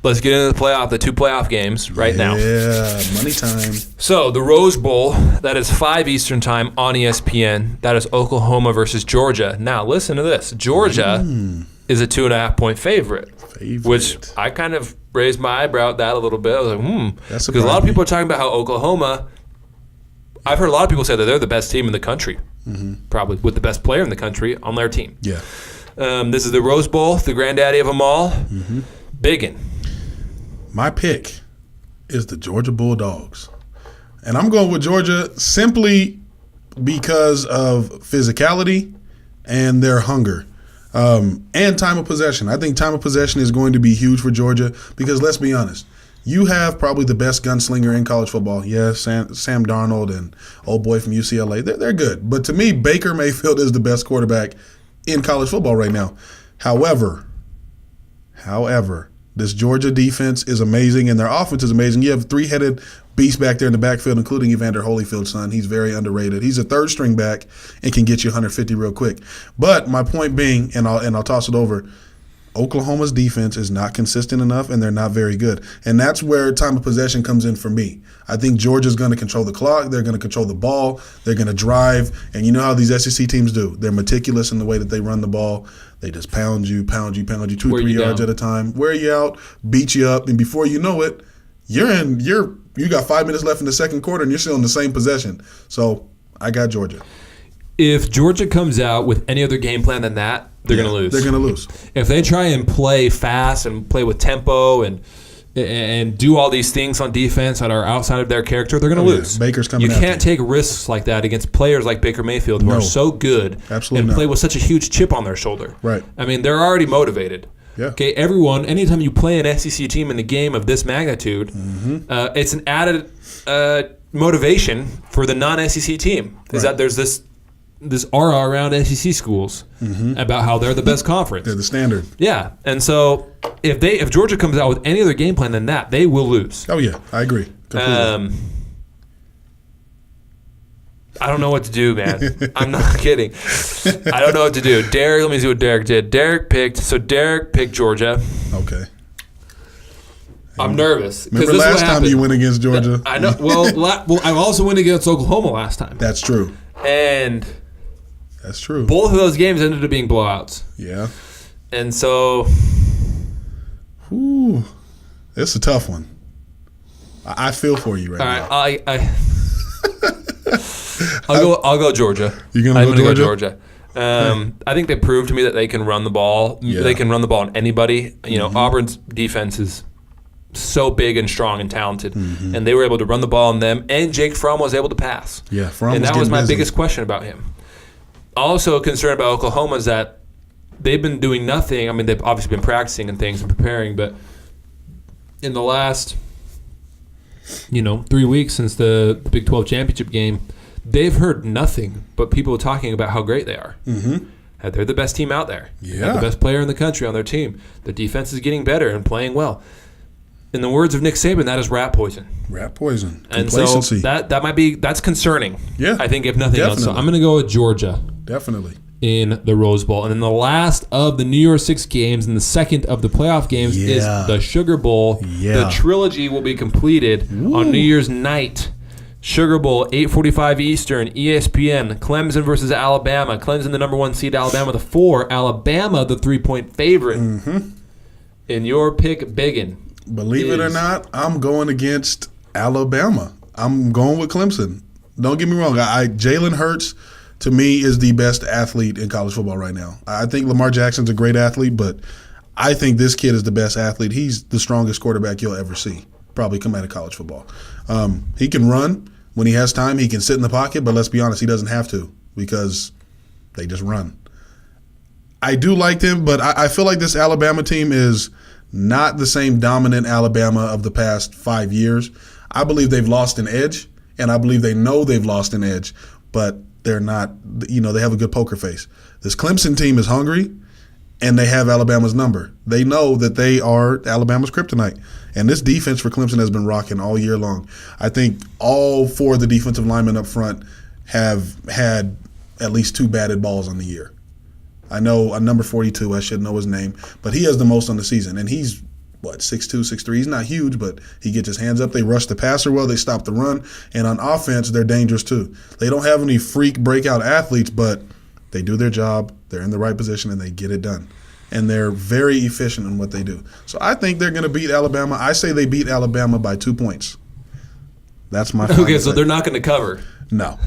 let's get into the two playoff games right now. Yeah, money time. So the Rose Bowl, that is 5 Eastern time on ESPN. That is Oklahoma versus Georgia. Now listen to this. Georgia is a 2.5-point favorite, which I kind of raised my eyebrow at that a little bit. I was like, That's because a lot of people are talking about how Oklahoma. I've heard a lot of people say that they're the best team in the country, probably with the best player in the country on their team. Yeah. This is the Rose Bowl, the granddaddy of them all. Biggen. My pick is the Georgia Bulldogs. And I'm going with Georgia simply because of physicality and their hunger. And time of possession. I think time of possession is going to be huge for Georgia because let's be honest. You have probably the best gunslinger in college football. Yes, Sam Darnold and old boy from UCLA. They're good. But to me, Baker Mayfield is the best quarterback in college football right now. However, this Georgia defense is amazing and their offense is amazing. You have three-headed beast back there in the backfield, including Evander Holyfield's son. He's very underrated. He's a third string back and can get you 150 real quick. But my point being, and I'll toss it over, Oklahoma's defense is not consistent enough, and they're not very good. And that's where time of possession comes in for me. I think Georgia's going to control the clock. They're going to control the ball. They're going to drive. And you know how these SEC teams do. They're meticulous in the way that they run the ball. They just pound you 2 or 3 yards at a time, wear you out, beat you up, and before you know it, you got 5 minutes left in the second quarter, and you're still in the same possession. So I got Georgia. If Georgia comes out with any other game plan than that, they're going to lose. They're going to lose. If they try and play fast and play with tempo and do all these things on defense that are outside of their character, they're going to lose. Baker's coming. You can't take risks like that against players like Baker Mayfield who are so good and play with such a huge chip on their shoulder. Right. I mean, they're already motivated. Yeah. Okay, everyone, anytime you play an SEC team in the game of this magnitude, it's an added motivation for the non-SEC team. Is that there's this aura around SEC schools about how they're the best conference. They're the standard. Yeah, and so if Georgia comes out with any other game plan than that, they will lose. Oh yeah, I agree completely. I don't know what to do, man. I'm not kidding. I don't know what to do. Derek, let me see what Derek did. Derek picked Georgia. Okay. I'm nervous. Remember last time you went against Georgia? I know. Well, I also went against Oklahoma last time. That's true. And that's true. Both of those games ended up being blowouts. Yeah. And so, it's a tough one. I feel for you right now. All right, I'll go Georgia. You're gonna go Georgia? I think they proved to me that they can run the ball. Yeah. They can run the ball on anybody. You know, Auburn's defense is so big and strong and talented, and they were able to run the ball on them. And Jake Fromm was able to pass. Yeah, Fromm. And that was my biggest question about him. Also, concerned about Oklahoma is that they've been doing nothing. I mean, they've obviously been practicing and things and preparing, but in the last 3 weeks since the Big 12 championship game, they've heard nothing but people talking about how great they are. They're the best team out there. Yeah. The best player in the country on their team. The defense is getting better and playing well. In the words of Nick Saban, that is rat poison. Rat poison. And so that's concerning. Yeah. I think if nothing else. So Definitely. I'm going to go with Georgia. Definitely. In the Rose Bowl. And then the last of the New Year's Six games and the second of the playoff games is the Sugar Bowl. Yeah. The trilogy will be completed on New Year's night. Sugar Bowl, 8:45 Eastern, ESPN, Clemson versus Alabama. Clemson, the number 1 seed, Alabama, the 4. Alabama, the 3-point favorite. In your pick, Biggen. Believe it or not, I'm going against Alabama. I'm going with Clemson. Don't get me wrong. Jalen Hurts, to me, is the best athlete in college football right now. I think Lamar Jackson's a great athlete, but I think this kid is the best athlete. He's the strongest quarterback you'll ever see, probably come out of college football. He can run. When he has time, he can sit in the pocket, but let's be honest, he doesn't have to because they just run. I do like him, but I feel like this Alabama team is not the same dominant Alabama of the past 5 years. I believe they've lost an edge, and I believe they know they've lost an edge, but they're not, they have a good poker face. This Clemson team is hungry, and they have Alabama's number. They know that they are Alabama's kryptonite. And this defense for Clemson has been rocking all year long. I think all 4 of the defensive linemen up front have had at least 2 batted balls on the year. I know a number 42, I should know his name, but he has the most on the season, and he's 6'2", 6'3". He's not huge, but he gets his hands up. They rush the passer well. They stop the run. And on offense, they're dangerous too. They don't have any freak breakout athletes, but they do their job. They're in the right position, and they get it done. And they're very efficient in what they do. So I think they're going to beat Alabama. I say they beat Alabama by 2 points. That's my final Okay, so pick. they're not going to cover. No.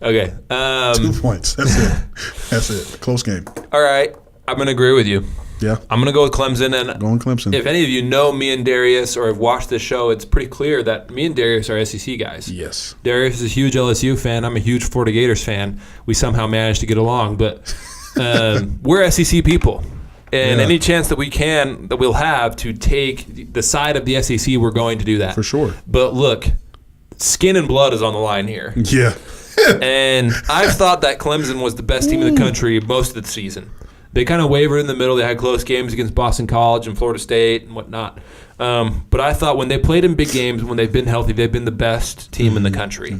Okay. 2 points. That's it. That's it. Close game. All right. I'm going to agree with you. Yeah. I'm going to go with Clemson. And Going Clemson. if any of you know me and Darius or have watched this show, it's pretty clear that me and Darius are SEC guys. Yes. Darius is a huge LSU fan. I'm a huge Florida Gators fan. We somehow managed to get along, but we're SEC people. And any chance that we'll have to take the side of the SEC, we're going to do that. For sure. But look, skin and blood is on the line here. Yeah. And I've thought that Clemson was the best team in the country most of the season. They kind of wavered in the middle. They had close games against Boston College and Florida State and whatnot. But I thought when they played in big games, when they've been healthy, they've been the best team in the country.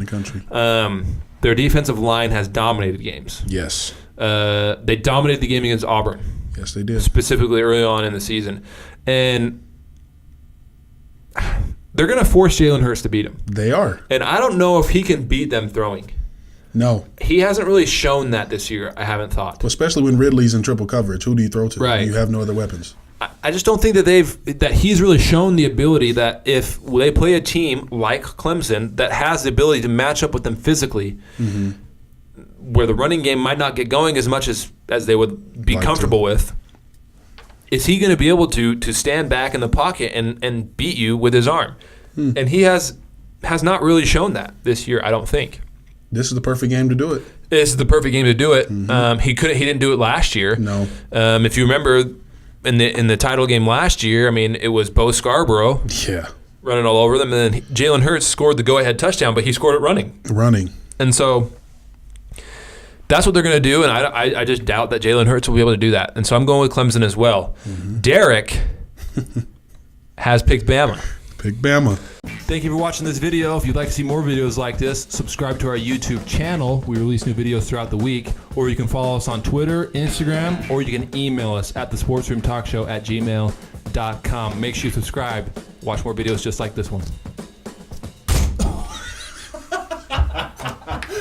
Their defensive line has dominated games. Yes. They dominated the game against Auburn. Yes, they did. Specifically early on in the season. And they're going to force Jalen Hurts to beat him. They are. And I don't know if he can beat them throwing. No. He hasn't really shown that this year, I haven't thought. Especially when Ridley's in triple coverage. Who do you throw to? Right. You have no other weapons. I just don't think that he's really shown the ability that if they play a team like Clemson that has the ability to match up with them physically, where the running game might not get going as much as they would be comfortable with, is he going to be able to stand back in the pocket and beat you with his arm? And he has not really shown that this year, I don't think. This is the perfect game to do it. This is the perfect game to do it. He didn't do it last year. No. If you remember in the title game last year, I mean, it was Bo Scarborough running all over them, and then Jalen Hurts scored the go-ahead touchdown, but he scored it running. And so that's what they're going to do, and I just doubt that Jalen Hurts will be able to do that. And so I'm going with Clemson as well. Derek has picked Bama. Pick Bama. Thank you for watching this video. If you'd like to see more videos like this, subscribe to our YouTube channel. We release new videos throughout the week. Or you can follow us on Twitter, Instagram, or you can email us at thesportsroomtalkshow@gmail.com. Make sure you subscribe. Watch more videos just like this one.